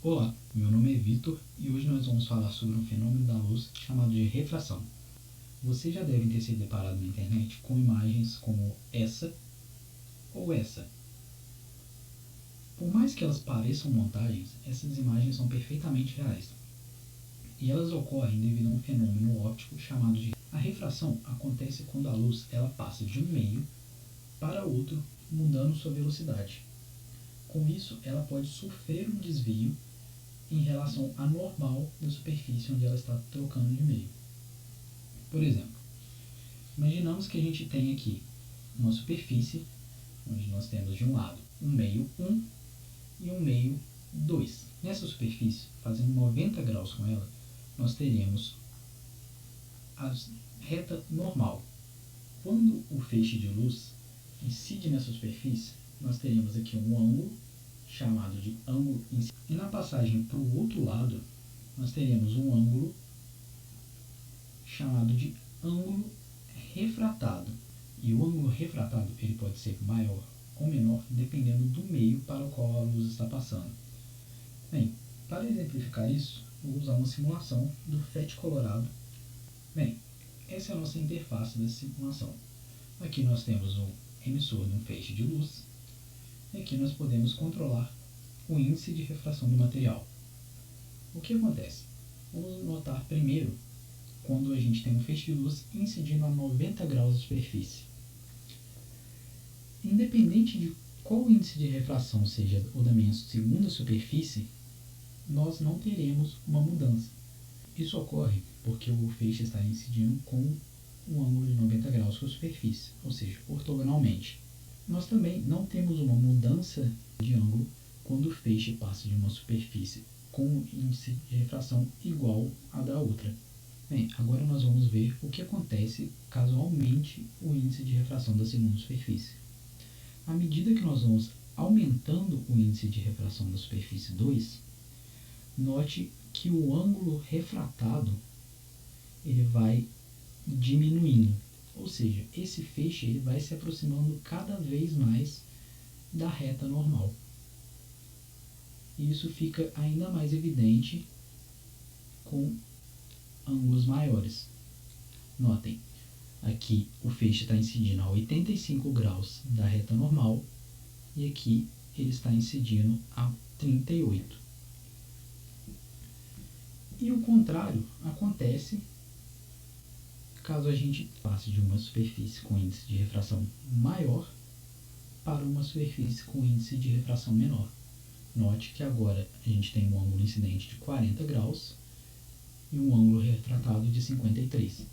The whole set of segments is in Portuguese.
Olá, meu nome é Vitor e hoje nós vamos falar sobre um fenômeno da luz chamado de refração. Vocês já devem ter se deparado na internet com imagens como essa ou essa. Por mais que elas pareçam montagens, essas imagens são perfeitamente reais. E elas ocorrem devido a um fenômeno óptico chamado de a refração. Acontece quando a luz ela passa de um meio para outro, mudando sua velocidade. Com isso, ela pode sofrer um desvio em relação à normal da superfície onde ela está trocando de meio. Por exemplo, imaginamos que a gente tem aqui uma superfície onde nós temos de um lado um meio 1 e um meio 2. Nessa superfície, fazendo 90 graus com ela, nós teremos a reta normal. Quando o feixe de luz incide nessa superfície, nós teremos aqui um ângulo chamado de ângulo incidente. E na passagem para o outro lado, nós teremos um ângulo chamado de ângulo refratado. E o ângulo refratado ele pode ser maior ou menor dependendo do meio para o qual a luz está passando. Bem, para exemplificar isso, vou usar uma simulação do FET Colorado. Bem, essa é a nossa interface da simulação. Aqui nós temos um emissor de um feixe de luz e aqui nós podemos controlar o índice de refração do material. O que acontece? Vamos notar primeiro quando a gente tem um feixe de luz incidindo a 90 graus de superfície. Independente de qual índice de refração seja o da minha segunda superfície, nós não teremos uma mudança. Isso ocorre porque o feixe está incidindo com um ângulo de 90 graus com a superfície, ou seja, ortogonalmente. Nós também não temos uma mudança de ângulo quando o feixe passa de uma superfície com um índice de refração igual à da outra. Bem, agora nós vamos ver o que acontece caso aumente o índice de refração da segunda superfície. À medida que nós vamos aumentando o índice de refração da superfície 2, note que o ângulo refratado ele vai diminuindo, ou seja, esse feixe ele vai se aproximando cada vez mais da reta normal. E isso fica ainda mais evidente com ângulos maiores. Notem, aqui o feixe está incidindo a 85 graus da reta normal e aqui ele está incidindo a 38. E o contrário acontece caso a gente passe de uma superfície com índice de refração maior para uma superfície com índice de refração menor. Note que agora a gente tem um ângulo incidente de 40 graus e um ângulo refratado de 53.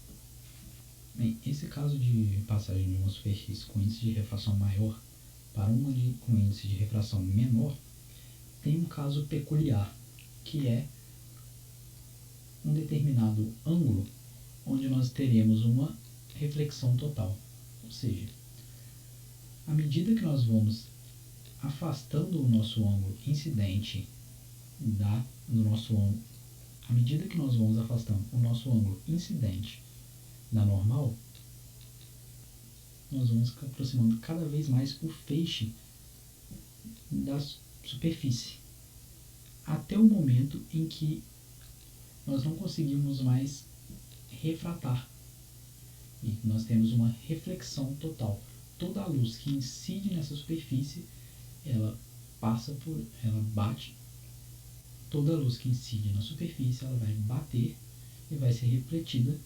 Bem, esse caso de passagem de uma superfície com índice de refração maior para uma com índice de refração menor tem um caso peculiar, que é um determinado ângulo onde nós teremos uma reflexão total. Ou seja, à medida que nós vamos afastando o nosso ângulo incidente do nosso ângulo, à medida que nós vamos afastando o nosso ângulo incidente da normal, nós vamos aproximando cada vez mais o feixe da superfície, até o momento em que nós não conseguimos mais refratar e nós temos uma reflexão total. Toda a luz que incide nessa superfície ela bate, toda a luz que incide na superfície ela vai bater e vai ser refletida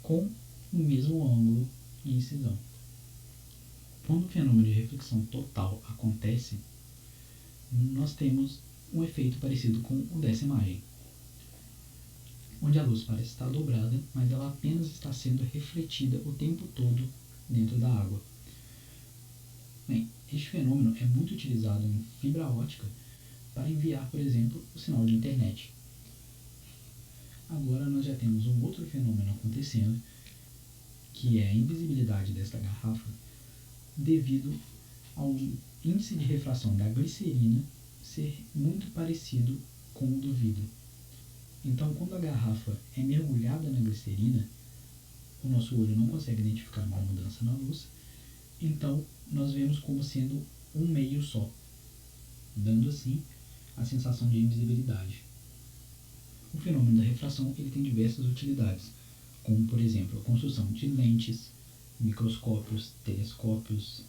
com o mesmo ângulo de incisão. Quando o fenômeno de reflexão total acontece, nós temos um efeito parecido com o dessa imagem, onde a luz parece estar dobrada, mas ela apenas está sendo refletida o tempo todo dentro da água. Bem, este fenômeno é muito utilizado em fibra ótica para enviar, por exemplo, o sinal de internet. Agora nós já temos um outro fenômeno acontecendo, que é a invisibilidade desta garrafa devido ao índice de refração da glicerina ser muito parecido com o do vidro. Então, quando a garrafa é mergulhada na glicerina, o nosso olho não consegue identificar uma mudança na luz, então nós vemos como sendo um meio só, dando assim a sensação de invisibilidade. O fenômeno da refração ele tem diversas utilidades, como, por exemplo, a construção de lentes, microscópios, telescópios,